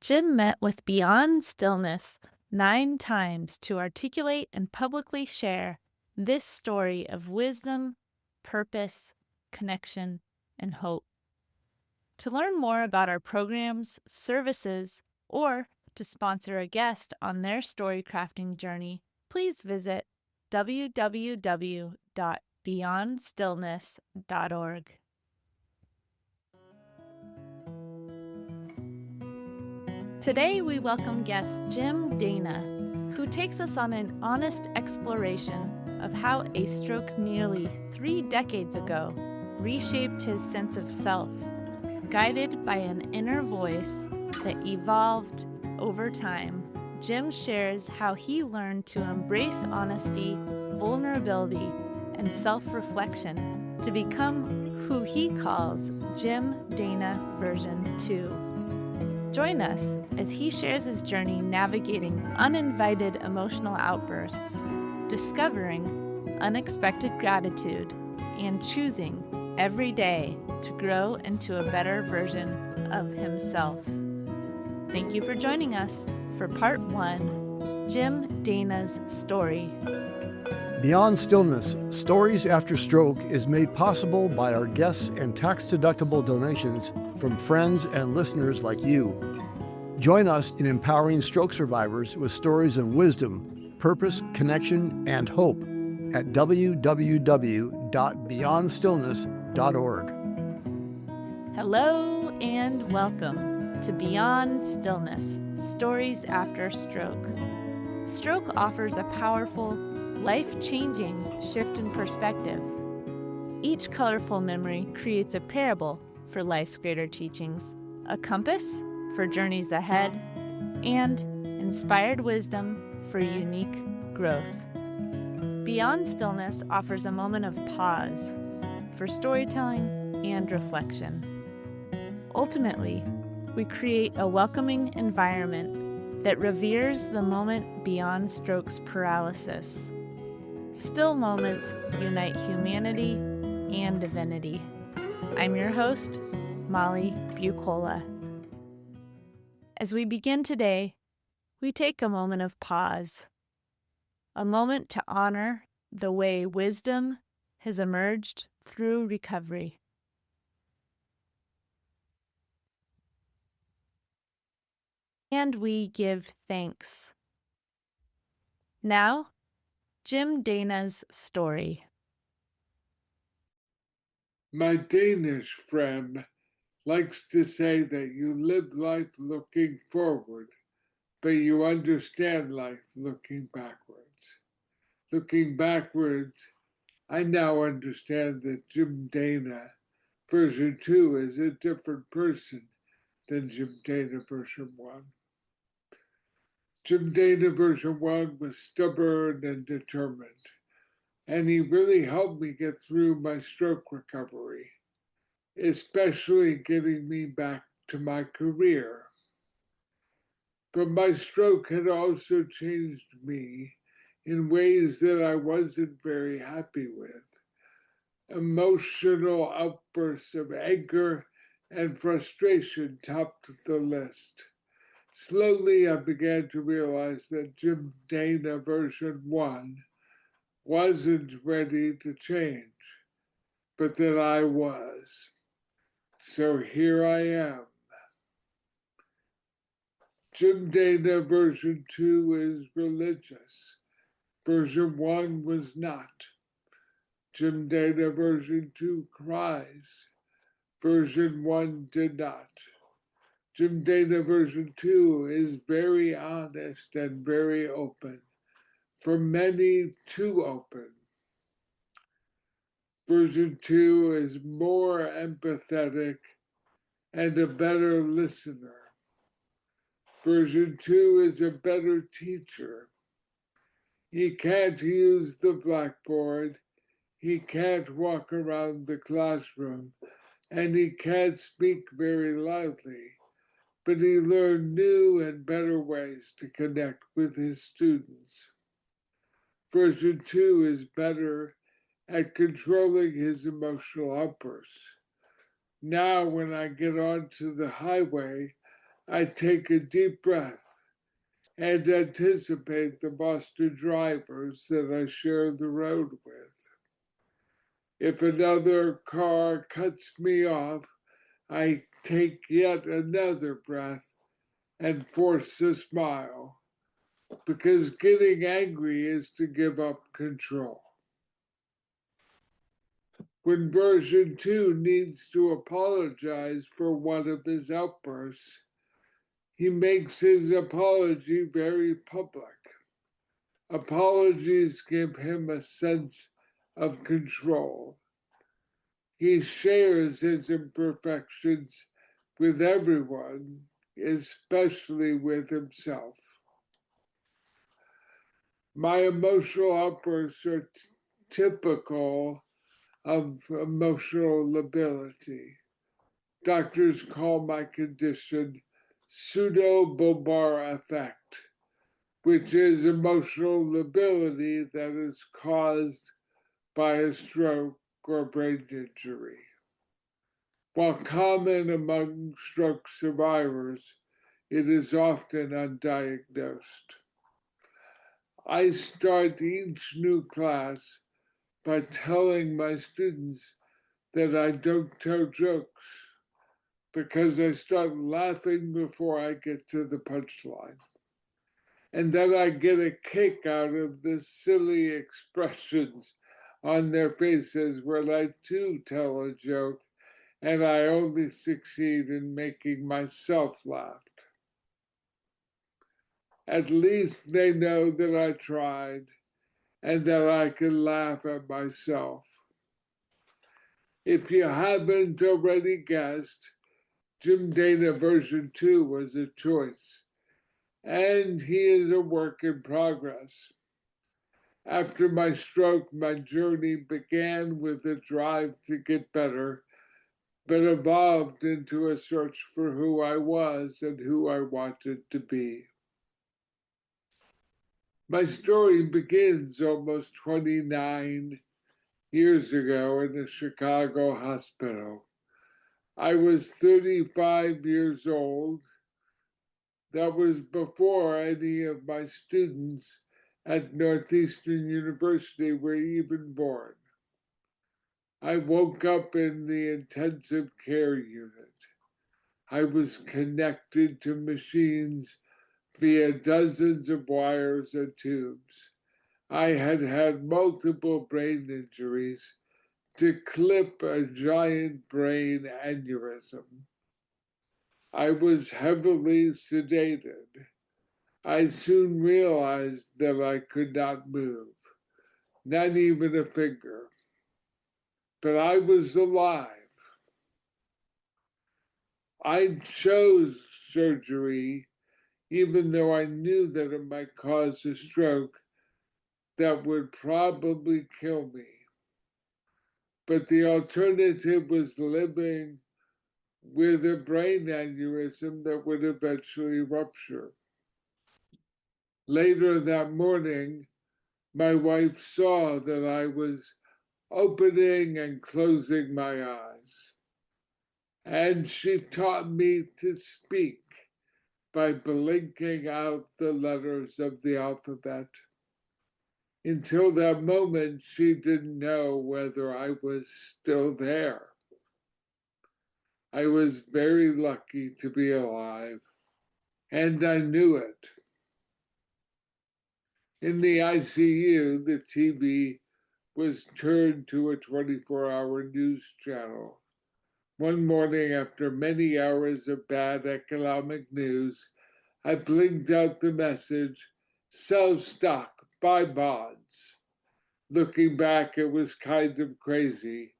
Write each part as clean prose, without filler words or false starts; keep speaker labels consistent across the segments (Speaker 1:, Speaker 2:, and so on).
Speaker 1: Jim met with Beyond Stillness 9 times to articulate and publicly share this story of wisdom, purpose, connection, and hope. To learn more about our programs, services, or to sponsor a guest on their story crafting journey, please visit www.beyondstillness.org. Today, we welcome guest Jim Dana, who takes us on an honest exploration of how a stroke nearly 3 decades ago reshaped his sense of self, guided by an inner voice that evolved over time. Jim shares how he learned to embrace honesty, vulnerability, and self-reflection to become who he calls Jim Dana version 2. Join us as he shares his journey navigating uninvited emotional outbursts, discovering unexpected gratitude, and choosing every day to grow into a better version of himself. Thank you for joining us for Part 1, Jim Dana's Story.
Speaker 2: Beyond Stillness, Stories After Stroke is made possible by our guests and tax-deductible donations from friends and listeners like you. Join us in empowering stroke survivors with stories of wisdom, purpose, connection, and hope at www.beyondstillness.org.
Speaker 1: Hello and welcome to Beyond Stillness, Stories After Stroke. Stroke offers a powerful, life-changing shift in perspective. Each colorful memory creates a parable for life's greater teachings, a compass for journeys ahead, and inspired wisdom for unique growth. Beyond Stillness offers a moment of pause for storytelling and reflection. Ultimately, we create a welcoming environment that reveres the moment beyond stroke's paralysis. Still moments unite humanity and divinity. I'm your host, Molly Bucola. As we begin today, we take a moment of pause, a moment to honor the way wisdom has emerged through recovery. And we give thanks. Now, Jim Dana's story.
Speaker 3: My Danish friend likes to say that you live life looking forward, but you understand life looking backwards. Looking backwards, I now understand that Jim Dana version 2 is a different person than Jim Dana version 1. Jim Dana version 1 was stubborn and determined, and he really helped me get through my stroke recovery, especially getting me back to my career. But my stroke had also changed me in ways that I wasn't very happy with. Emotional outbursts of anger and frustration topped the list. Slowly, I began to realize that Jim Dana version 1 wasn't ready to change, but that I was. So here I am. Jim Dana version 2 is religious. Version 1 was not. Jim Dana version 2 cries. Version 1 did not. Jim Dana version 2 is very honest and very open. For many, too open. Version 2 is more empathetic and a better listener. Version 2 is a better teacher. He can't use the blackboard, he can't walk around the classroom, and he can't speak very loudly, but he learned new and better ways to connect with his students. Version 2 is better at controlling his emotional outbursts. Now, when I get onto the highway, I take a deep breath and anticipate the Boston drivers that I share the road with. If another car cuts me off, I take yet another breath and force a smile, because getting angry is to give up control. When version 2 needs to apologize for one of his outbursts, he makes his apology very public. Apologies give him a sense of control. He shares his imperfections with everyone, especially with himself. My emotional outbursts are typical of emotional lability. Doctors call my condition PsuedoBulbar Affect, which is emotional lability that is caused by a stroke or brain injury. While common among stroke survivors, it is often undiagnosed. I start each new class by telling my students that I don't tell jokes, because I start laughing before I get to the punchline. And then I get a kick out of the silly expressions on their faces when I too tell a joke and I only succeed in making myself laugh. At least they know that I tried and that I can laugh at myself. If you haven't already guessed, Jim Dana version 2 was a choice, and he is a work in progress. After my stroke, my journey began with a drive to get better, but evolved into a search for who I was and who I wanted to be. My story begins almost 29 years ago in a Chicago hospital. I was 35 years old. That was before any of my students at Northeastern University were even born. I woke up in the intensive care unit. I was connected to machines via dozens of wires and tubes. I had had multiple brain injuries to clip a giant brain aneurysm. I was heavily sedated. I soon realized that I could not move, not even a finger. But I was alive. I chose surgery, even though I knew that it might cause a stroke that would probably kill me. But the alternative was living with a brain aneurysm that would eventually rupture. Later that morning, my wife saw that I was opening and closing my eyes. And she taught me to speak by blinking out the letters of the alphabet. Until that moment, she didn't know whether I was still there. I was very lucky to be alive, and I knew it. In the ICU, the TV was turned to a 24-hour news channel. One morning, after many hours of bad economic news, I blinked out the message, "Sell stock, buy bonds." Looking back, it was kind of crazy,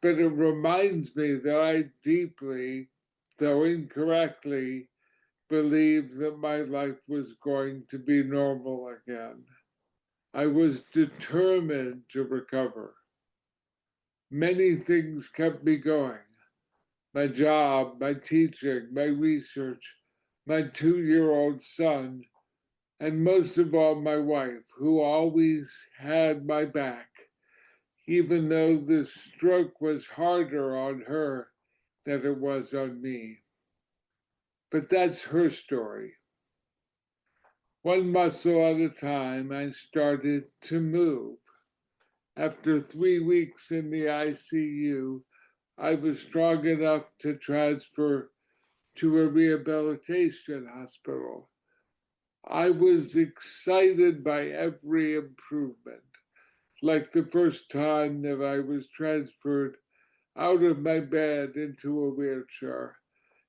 Speaker 3: but it reminds me that I deeply, though incorrectly, believed that my life was going to be normal again. I was determined to recover. Many things kept me going. My job, my teaching, my research, my 2-year-old son, and most of all, my wife, who always had my back, even though the stroke was harder on her than it was on me. But that's her story. One muscle at a time, I started to move. After 3 weeks in the ICU, I was strong enough to transfer to a rehabilitation hospital. I was excited by every improvement, like the first time that I was transferred out of my bed into a wheelchair,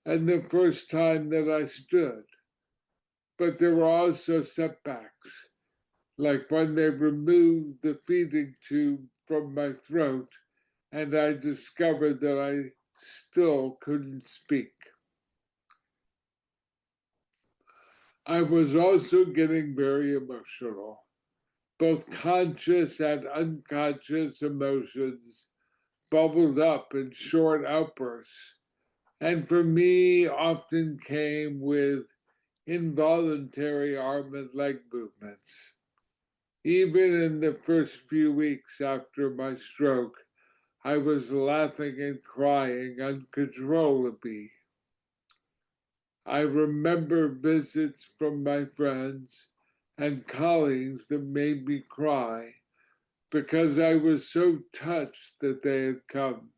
Speaker 3: and the first time that I stood. But there were also setbacks, like when they removed the feeding tube from my throat and I discovered that I still couldn't speak. I was also getting very emotional. Both conscious and unconscious emotions bubbled up in short outbursts, and for me, often came with involuntary arm and leg movements. Even in the first few weeks after my stroke, I was laughing and crying uncontrollably. I remember visits from my friends and colleagues that made me cry because I was so touched that they had come.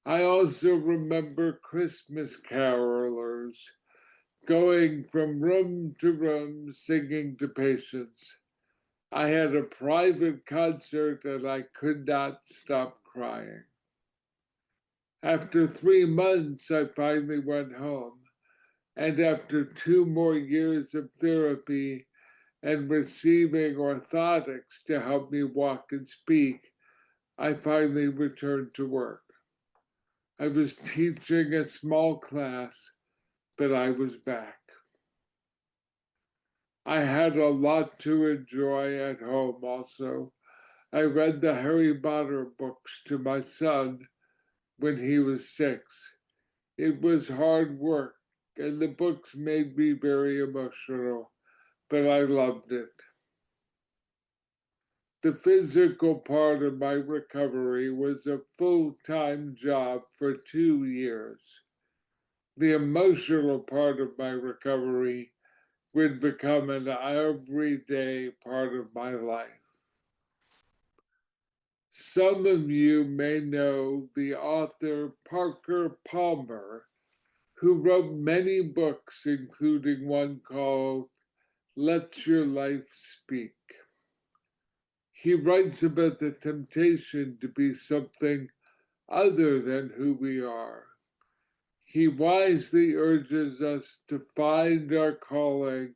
Speaker 3: I also remember Christmas carolers going from room to room singing to patients. I had a private concert and I could not stop crying. After 3 months, I finally went home. And after 2 more years of therapy and receiving orthotics to help me walk and speak, I finally returned to work. I was teaching a small class, but I was back. I had a lot to enjoy at home also. I read the Harry Potter books to my son when he was 6. It was hard work, and the books made me very emotional, but I loved it. The physical part of my recovery was a full-time job for 2 years. The emotional part of my recovery would become an everyday part of my life. Some of you may know the author Parker Palmer, who wrote many books, including one called Let Your Life Speak. He writes about the temptation to be something other than who we are. He wisely urges us to find our calling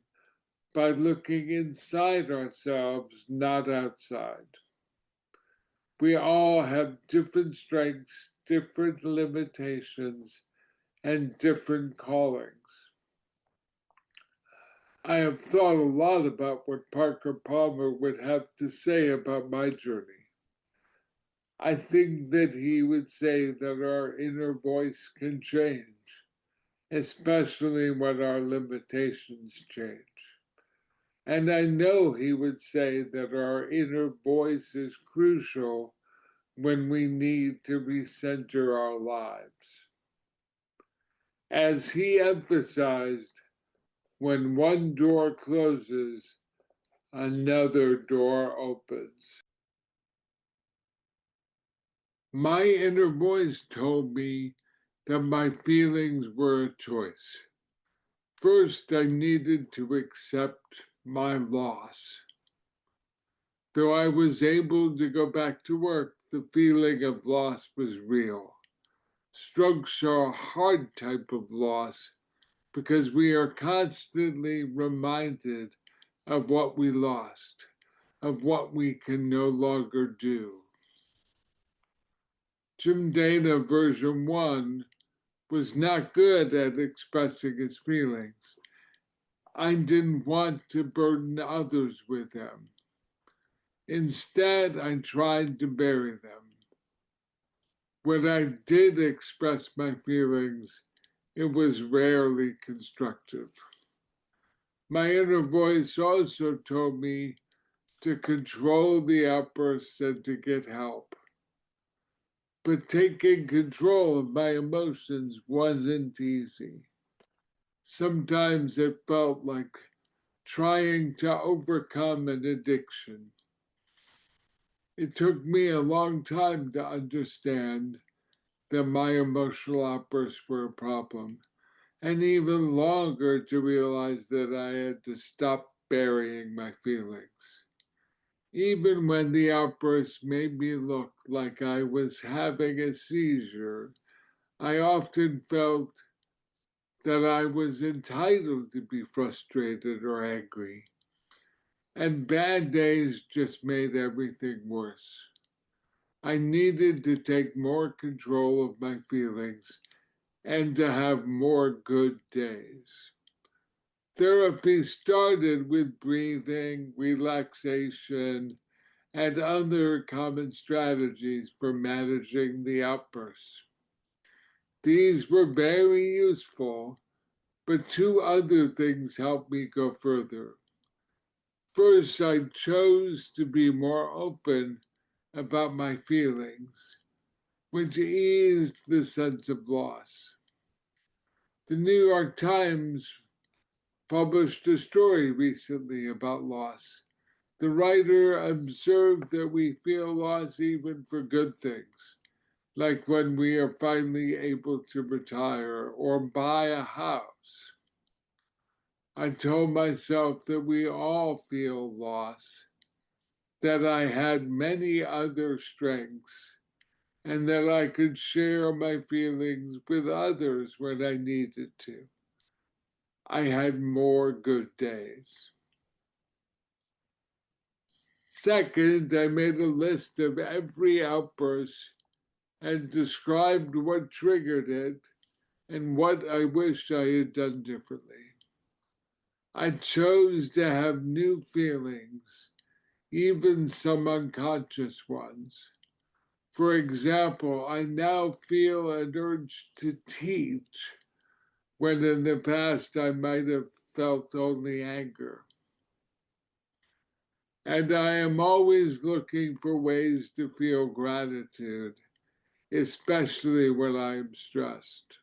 Speaker 3: by looking inside ourselves, not outside. We all have different strengths, different limitations, and different callings. I have thought a lot about what Parker Palmer would have to say about my journey. I think that he would say that our inner voice can change, especially when our limitations change. And I know he would say that our inner voice is crucial when we need to recenter our lives. As he emphasized, when one door closes, another door opens. My inner voice told me that my feelings were a choice. First, I needed to accept my loss. Though I was able to go back to work, the feeling of loss was real. Strokes are a hard type of loss because we are constantly reminded of what we lost, of what we can no longer do. Jim Dana version 1 was not good at expressing his feelings. I didn't want to burden others with them. Instead, I tried to bury them. When I did express my feelings, it was rarely constructive. My inner voice also told me to control the outbursts and to get help. But taking control of my emotions wasn't easy. Sometimes it felt like trying to overcome an addiction. It took me a long time to understand that my emotional outbursts were a problem, and even longer to realize that I had to stop burying my feelings. Even when the outbursts made me look like I was having a seizure, I often felt that I was entitled to be frustrated or angry. And bad days just made everything worse. I needed to take more control of my feelings and to have more good days. Therapy started with breathing, relaxation, and other common strategies for managing the outbursts. These were very useful, but two other things helped me go further. First, I chose to be more open about my feelings, which eased the sense of loss. The New York Times published a story recently about loss. The writer observed that we feel loss even for good things, like when we are finally able to retire or buy a house. I told myself that we all feel loss, that I had many other strengths, and that I could share my feelings with others when I needed to. I had more good days. Second, I made a list of every outburst and described what triggered it and what I wished I had done differently. I chose to have new feelings, even some unconscious ones. For example, I now feel an urge to teach when in the past I might have felt only anger. And I am always looking for ways to feel gratitude, especially when I am stressed.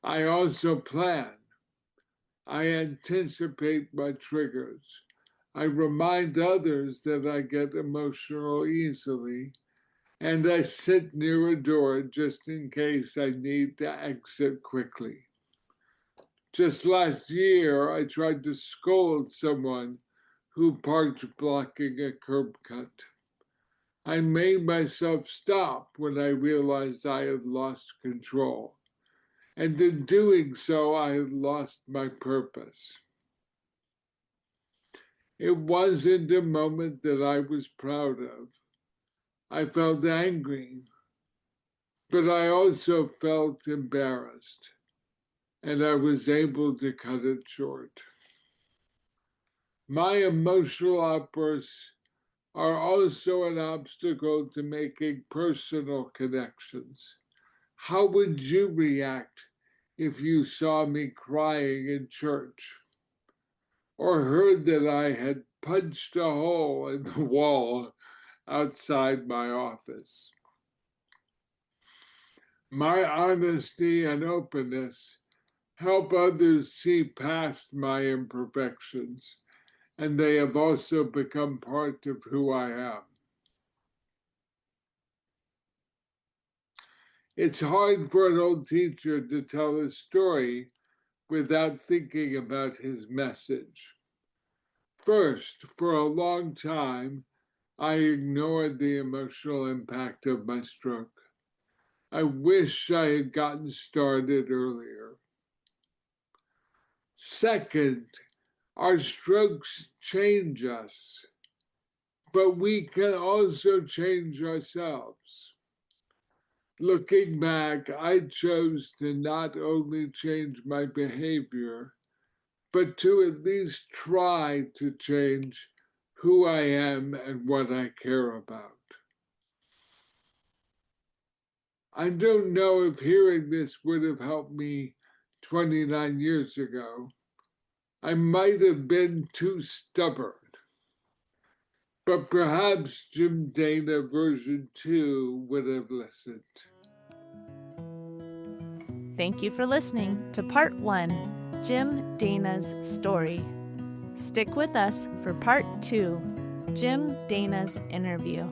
Speaker 3: I also plan. I anticipate my triggers. I remind others that I get emotional easily, and I sit near a door just in case I need to exit quickly. Just last year, I tried to scold someone who parked blocking a curb cut. I made myself stop when I realized I had lost control. And in doing so, I had lost my purpose. It wasn't a moment that I was proud of. I felt angry, but I also felt embarrassed, and I was able to cut it short. My emotional outbursts are also an obstacle to making personal connections. How would you react if you saw me crying in church or heard that I had punched a hole in the wall outside my office? My honesty and openness help others see past my imperfections, and they have also become part of who I am. It's hard for an old teacher to tell a story without thinking about his message. First, for a long time, I ignored the emotional impact of my stroke. I wish I had gotten started earlier. Second, our strokes change us, but we can also change ourselves. Looking back, I chose to not only change my behavior, but to at least try to change who I am and what I care about. I don't know if hearing this would have helped me 29 years ago. I might have been too stubborn, but perhaps Jim Dana version 2 would have listened.
Speaker 1: Thank you for listening to Part 1, Jim Dana's Story. Stick with us for Part 2, Jim Dana's Interview.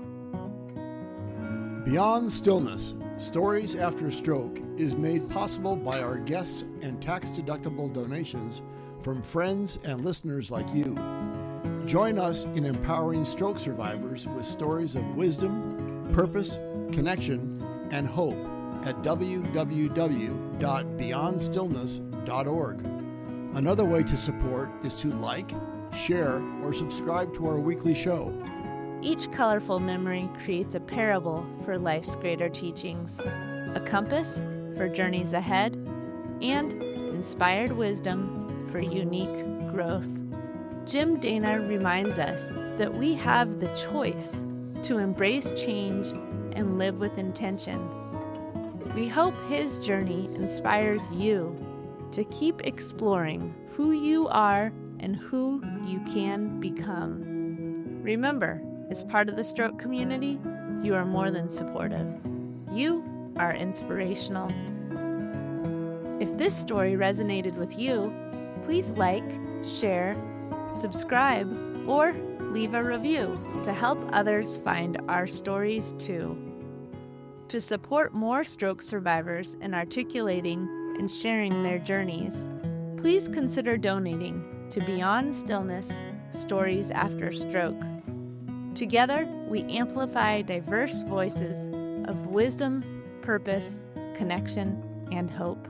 Speaker 2: Beyond Stillness, Stories After Stroke is made possible by our guests and tax-deductible donations from friends and listeners like you. Join us in empowering stroke survivors with stories of wisdom, purpose, connection, and hope at www.beyondstillness.org. Another way to support is to like, share, or subscribe to our weekly show.
Speaker 1: Each colorful memory creates a parable for life's greater teachings, a compass for journeys ahead, and inspired wisdom for unique growth. Jim Dana reminds us that we have the choice to embrace change and live with intention. We hope his journey inspires you to keep exploring who you are and who you can become. Remember, as part of the stroke community, you are more than supportive. You are inspirational. If this story resonated with you, please like, share, subscribe, or leave a review to help others find our stories too. To support more stroke survivors in articulating and sharing their journeys, please consider donating to Beyond Stillness, Stories After Stroke. Together, we amplify diverse voices of wisdom, purpose, connection, and hope.